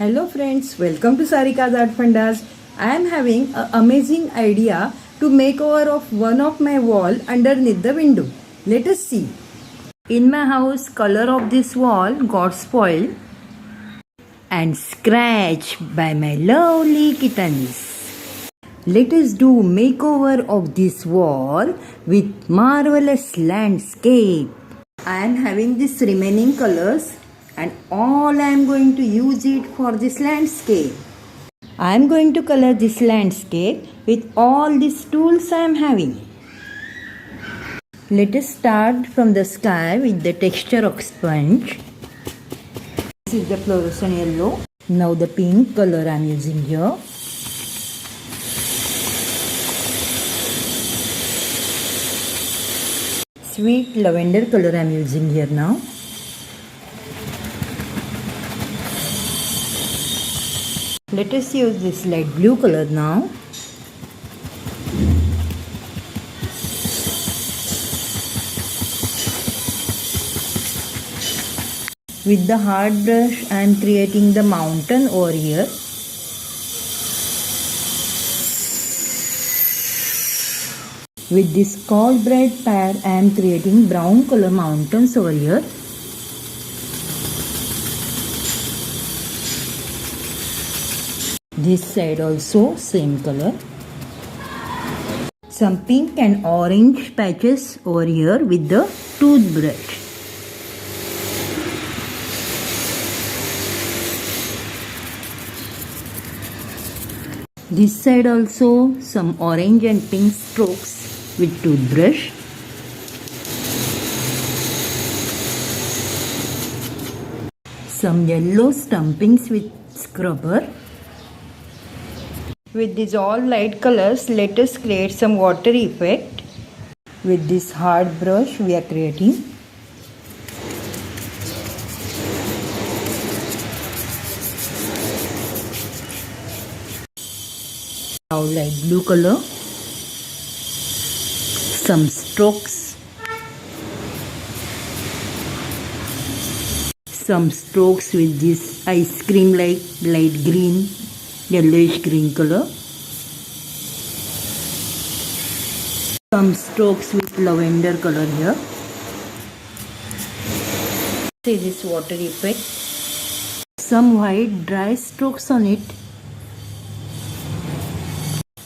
Hello friends, welcome to Sarika's Art Fundas. I am having an amazing idea to make over of one of my wall underneath the window. Let us see. In my house, color of this wall got spoiled and scratched by my lovely kittens. Let us do makeover of this wall with marvelous landscape. I am having this remaining colors and all I am going to use it for this landscape. I am going to color this landscape with all these tools I am having. Let us start from the sky with the texture of sponge. This is the fluorescent yellow. Now the pink color I am using here. Sweet lavender color I am using here now. Let us use this light blue color now. With the hard brush I am creating the mountain over here. With this cold bread pad I am creating brown color mountains over here. This side also same color. Some pink and orange patches over here with the toothbrush. This side also some orange and pink strokes with toothbrush. Some yellow stumpings with scrubber. With these all light colors, let us create some water effect. With this hard brush we are creating. Now light blue color. Some strokes. Some strokes with this ice cream like light green, yellowish green color. Some strokes with lavender color here. See this water effect. Some white dry strokes on it.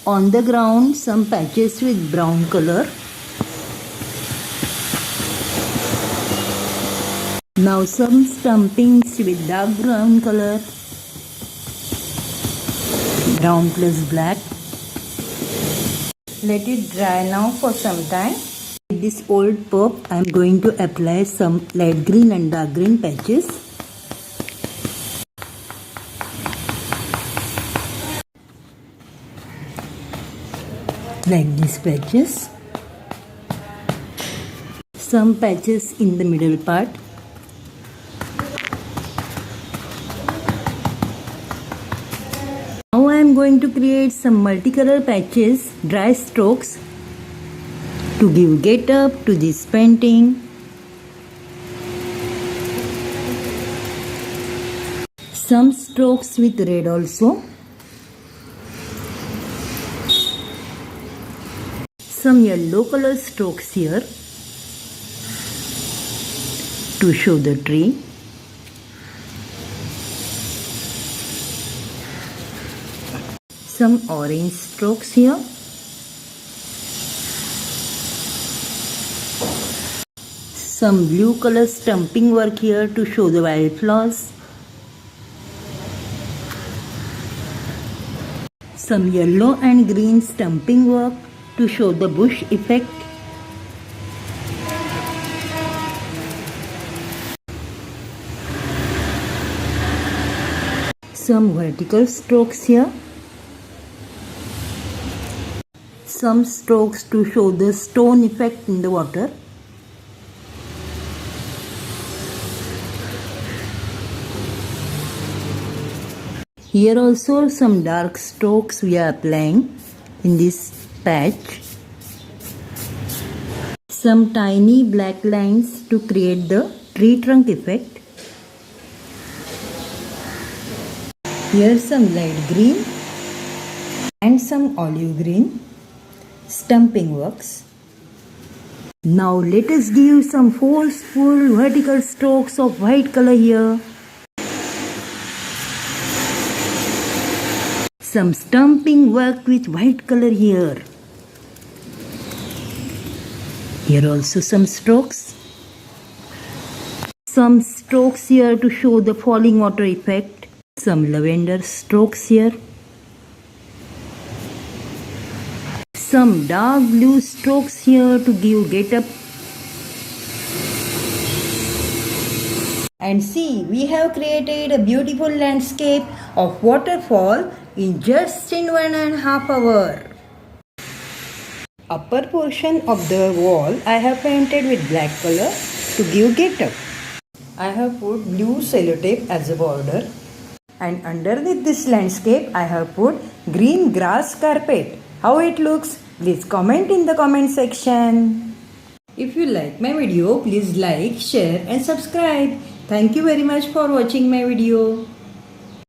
On the ground some patches with brown color. Now some stumpings with dark brown color. Brown plus black. Let it dry now for some time. With this old pulp I am going to apply some light green and dark green patches. Like these patches. Some patches in the middle part. Now I am going to create some multicolor patches, dry strokes to give get up to this painting. Some strokes with red also. Some yellow color strokes here to show the tree. Some orange strokes here. Some blue color stumping work here to show the wildflowers. Some yellow and green stumping work to show the bush effect. Some vertical strokes here. Some strokes to show the stone effect in the water. Here also some dark strokes we are applying in this patch. Some tiny black lines to create the tree trunk effect. Here's some light green and some olive green stumping works. Now let us give some forceful vertical strokes of white color here. Some stumping work with white color here. Here also some strokes. Some strokes here to show the falling water effect. Some lavender strokes here. Some dark blue strokes here to give get up. And see, we have created a beautiful landscape of waterfall in just in 1.5 hours. Upper portion of the wall I have painted with black color to give get up. I have put blue sellotape as a border, and underneath this landscape I have put green grass carpet. How it looks? Please comment in the comment section. If you like my video, please like, share and subscribe. Thank you very much for watching my video.